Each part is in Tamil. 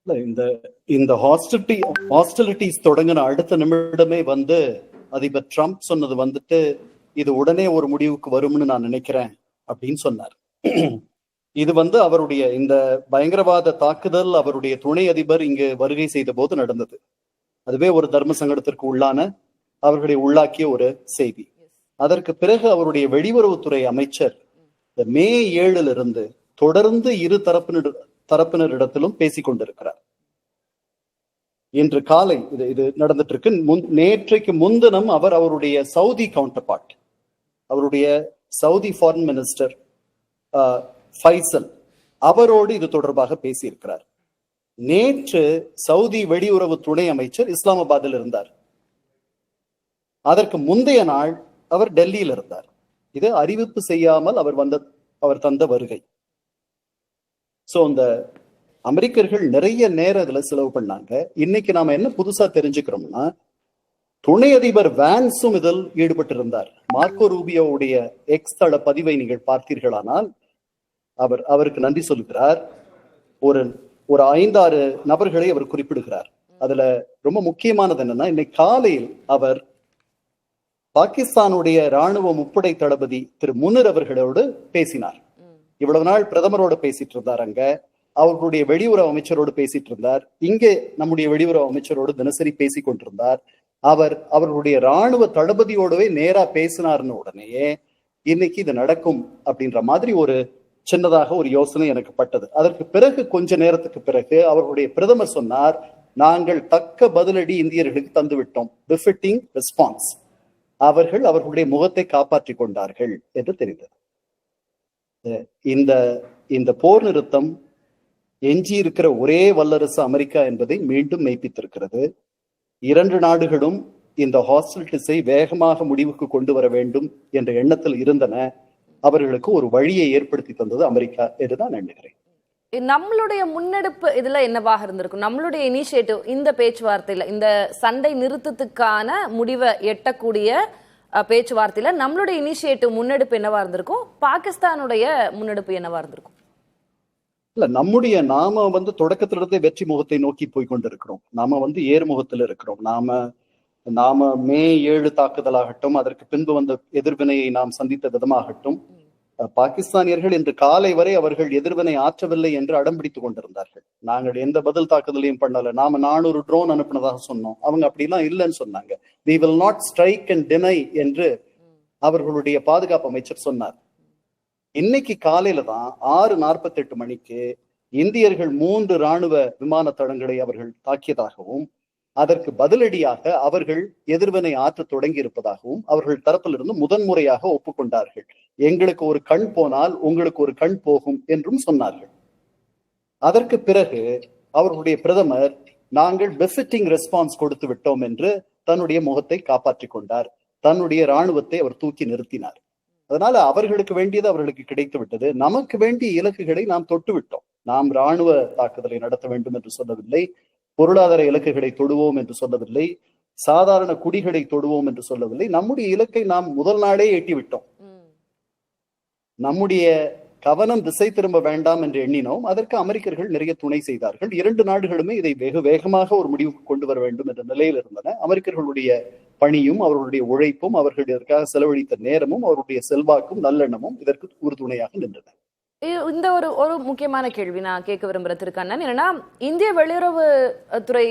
இந்த இந்த ஹாஸ்டிலிட்டிஸ் தொடங்கின அடுத்த நிமிடமே அதிபர் ட்ரம்ப் சொன்னது இது உடனே ஒரு முடிவுக்கு வரும்னு நான் நினைக்கிறேன் அப்படின்னு சொன்னார். இது அவருடைய இந்த பயங்கரவாத தாக்குதல் அவருடைய துணை அதிபர் இங்கு வருகை செய்த போது நடந்தது. அதுவே ஒரு தர்ம சங்கடத்திற்கு அவர்களை உள்ளாக்கிய ஒரு செய்தி. அதற்கு பிறகு அவருடைய வெளியுறவுத்துறை அமைச்சர் மே 7 தொடர்ந்து இரு தரப்பினரிடத்திலும் பேசிக் கொண்டிருக்கிறார். இன்று காலை இது நடந்துட்டு இருக்கு. நேற்றைக்கு முன்தினம் அவருடைய சவுதி கவுண்டர் பார்ட், அவருடைய சவுதி ஃபாரின் மினிஸ்டர் ஃபைசல் அவரோடு இது தொடர்பாக பேசியிருக்கிறார். நேற்று சவுதி வெளியுறவு துணை அமைச்சர் இஸ்லாமாபாத்தில் இருந்தார். அதற்கு முந்தைய நாள் அவர் டெல்லியில் இருந்தார். இது அறிவிப்பு செய்யாமல் அவர் தந்த வருகை. சோ இந்த அமெரிக்கர்கள் நிறைய நேரம் இதுல செலவு பண்ணாங்க. இன்னைக்கு நாம என்ன புதுசா தெரிஞ்சுக்கிறோம்னா, துணை அதிபர் வான்ஸும் இதில் ஈடுபட்டிருந்தார். மார்க்கோ ரூபியோவுடைய எக்ஸ் தள பதிவை நீங்கள் பார்த்தீர்களானால் அவருக்கு நன்றி சொல்லுகிறார். ஒரு 5-6 நபர்களை அவர் குறிப்பிடுகிறார். அதுல ரொம்ப முக்கியமானது என்னன்னா, இன்னைக்கு காலையில் அவர் பாகிஸ்தானுடைய ராணுவ முப்படை தளபதி திரு முனிர் அவர்களோடு பேசினார். இவ்வளவு நாள் பிரதமரோடு பேசிட்டு இருந்தார், அங்க அவர்களுடைய வெளியுறவு அமைச்சரோடு பேசிட்டு இருந்தார், இங்கே நம்முடைய வெளியுறவு அமைச்சரோடு தினசரி பேசி கொண்டிருந்தார். அவர்களுடைய ராணுவ தளபதியோடவே நேரா பேசினார்னு உடனேயே இன்னைக்கு இது நடக்கும் அப்படின்ற மாதிரி ஒரு சின்னதாக ஒரு யோசனை எனக்கு பட்டது. அதற்கு பிறகு கொஞ்ச நேரத்துக்கு பிறகு அவர்களுடைய பிரதமர் சொன்னார், நாங்கள் தக்க பதிலடி இந்தியர்களுக்கு தந்துவிட்டோம், பிஃபிட்டிங் ரெஸ்பான்ஸ். அவர்களுடைய முகத்தை காப்பாற்றி கொண்டார்கள் என்று தெரிந்தது. இந்த போர் நிறுத்தம் எஞ்சி இருக்கிற ஒரே வல்லரசு அமெரிக்கா என்பதை மீண்டும் மெய்ப்பித்திருக்கிறது. 2 நாடுகளும் இந்த ஹாஸ்டிலிட்டிஸை வேகமாக முடிவுக்கு கொண்டு வர வேண்டும் என்ற எண்ணத்தில் இருந்தன. அவர்களுக்கு ஒரு வழியை ஏற்படுத்தி தந்தது அமெரிக்கா என்று நான் எண்ணுகிறேன். நம்மளுடைய முன்னெடுப்பு இதுல என்னவாக இருந்திருக்கும்? நம்மளுடைய இனிஷியேட்டிவ் இந்த பேச்சுவார்த்தையில, இந்த சண்டை நிறுத்தத்துக்கான முடிவை எட்டக்கூடிய பேச்சுவார்த்தையில நம்மளுடைய இனிஷியேட்டிவ் முன்னெடுப்பு என்னவா இருந்திருக்கும்? பாகிஸ்தானுடைய முன்னெடுப்பு என்னவா இருந்திருக்கும்? இல்ல, நாம தொடக்கத்திலிருந்தே வெற்றி முகத்தை நோக்கி போய் கொண்டிருக்கிறோம். நாம ஏறுமுகத்தில் இருக்கிறோம். நாம மே 7 தாக்குதலாகட்டும், அதற்கு பின்பு வந்த எதிர்வினையை நாம் சந்தித்த விதமாகட்டும், பாகிஸ்தானியர்கள் இன்று காலை வரை அவர்கள் எதிர்வினை ஆற்றவில்லை என்று அடம்பிடித்துக் கொண்டிருந்தார்கள். நாங்கள் எந்த பதில் தாக்குதலையும் பண்ணல, நாம 400 ட்ரோன் அனுப்பினதாக சொன்னோம். அவங்க அப்படிலாம் இல்லைன்னு சொன்னாங்க. we will not strike and deny என்று அவர்களுடைய பாதுகாப்பு அமைச்சர் சொன்னார். இன்னைக்கு காலையில தான் 6:48 மணிக்கு இந்தியர்கள் 3 ராணுவ விமான தளங்களை அவர்கள் தாக்கியதாகவும், அதற்கு பதிலடியாக அவர்கள் எதிர்வினை ஆற்ற தொடங்கி இருப்பதாகவும் அவர்கள் தரப்பிலிருந்து முதன்முறையாக ஒப்புக்கொண்டார்கள். எங்களுக்கு ஒரு கண் போனால் உங்களுக்கு ஒரு கண் போகும் என்றும் சொன்னார்கள். அதற்கு பிறகு அவர்களுடைய பிரதமர், நாங்கள் பெஃபிட்டிங் ரெஸ்பான்ஸ் கொடுத்து விட்டோம் என்று தன்னுடைய முகத்தை காப்பாற்றிக் கொண்டார். தன்னுடைய இராணுவத்தை அவர் தூக்கி நிறுத்தினார். அதனால அவர்களுக்கு வேண்டியது அவர்களுக்கு கிடைத்து விட்டது. நமக்கு வேண்டிய இலக்குகளை நாம் தொட்டு விட்டோம். நாம் இராணுவ தாக்குதலை நடத்த வேண்டும் என்று சொல்லவில்லை, பொருளாதார இலக்குகளை தொடுவோம் என்று சொல்லவில்லை, சாதாரண குடிகளை தொடுவோம் என்று சொல்லவில்லை. நம்முடைய இலக்கை நாம் முதல் நாளே எட்டிவிட்டோம். நம்முடைய கவனம் திசை திரும்ப வேண்டாம் என்று எண்ணினோம். அதற்கு அமெரிக்கர்கள் நிறைய துணை செய்தார்கள். 2 நாடுகளுமே இதை வெகு வேகமாக ஒரு முடிவுக்கு கொண்டு வர வேண்டும் என்ற நிலையில் இருந்தன. அமெரிக்கர்களுடைய பணியும் அவர்களுடைய உழைப்பும் அவர்கள் இதற்காக செலவழித்த நேரமும் அவருடைய செல்வாக்கும் நல்லெண்ணமும் இதற்கு உறுதுணையாக நின்றன. இந்த ஒரு முக்கியமான கேள்வி நான் கேட்க விரும்புற திருக்கண்ணன், என்னன்னா இந்திய வெளியுறவு துறை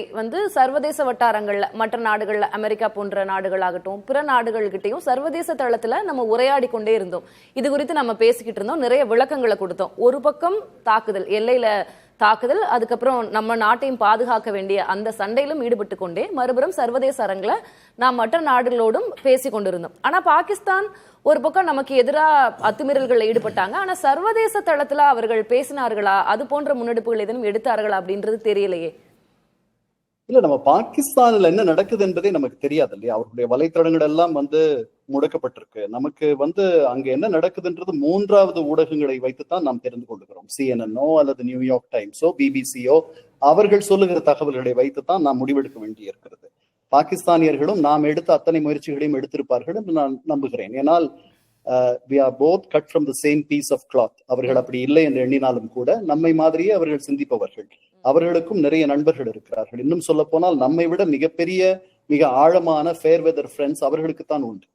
சர்வதேச வட்டாரங்கள்ல, மற்ற நாடுகள்ல, அமெரிக்கா போன்ற நாடுகளாகட்டும், பிற நாடுகள்கிட்டையும் சர்வதேச தளத்துல நம்ம உரையாடி கொண்டே இருந்தோம். இது குறித்து நம்ம பேசிக்கிட்டு இருந்தோம், நிறைய விளக்கங்களை கொடுத்தோம். ஒரு பக்கம் தாக்குதல், எல்லையில தாக்குதல், அதுக்கப்புறம் நம்ம நாட்டையும் பாதுகாக்க வேண்டிய அந்த சண்டையிலும் ஈடுபட்டு கொண்டே மறுபுறம் சர்வதேச அரங்கில் நாம் மற்ற நாடுகளோடும் பேசி கொண்டிருந்தோம். ஆனா பாகிஸ்தான் ஒரு பக்கம் நமக்கு எதிராக அத்துமீறல்களில் ஈடுபட்டாங்க. ஆனா சர்வதேச தளத்துல அவர்கள் பேசினார்களா, அது போன்ற முன்னெடுப்புகள் எதுவும் எடுத்தார்களா அப்படின்றது தெரியலையே. இல்ல, நம்ம பாகிஸ்தான்ல என்ன நடக்குது என்பதே நமக்கு தெரியாது இல்லையா? அவர்களுடைய வலைத்தளங்கள் எல்லாம் முடக்கப்பட்டிருக்கு. நமக்கு அங்க என்ன நடக்குதுன்றது 3வது ஊடகங்களை வைத்துத்தான் நாம் தெரிந்து கொள்கிறோம். CNN-ஓ அல்லது நியூயார்க் டைம்ஸோ பிபிசியோ அவர்கள் சொல்லுகிற தகவல்களை வைத்துத்தான் நாம் முடிவெடுக்க வேண்டி இருக்கிறது. பாகிஸ்தானியர்களும் நாம் எடுத்த அத்தனை முயற்சிகளையும் எடுத்திருப்பார்கள் என்று நான் நம்புகிறேன். ஏனால் we are both cut from the same piece of cloth. அவர்கள் அப்படி இல்லை என்று எண்ணினாலும் கூட நம்மை மாதிரியே அவர்கள் சிந்திப்பவர்கள். அவர்களுக்கும் நிறைய நண்பர்கள் இருக்கிறார்கள். இன்னும் சொல்ல போனால் நம்மை விட மிகப்பெரிய மிக ஆழமான ஃபேர் வெதர் ஃப்ரெண்ட்ஸ் அவர்களுக்குத்தான் உண்டு.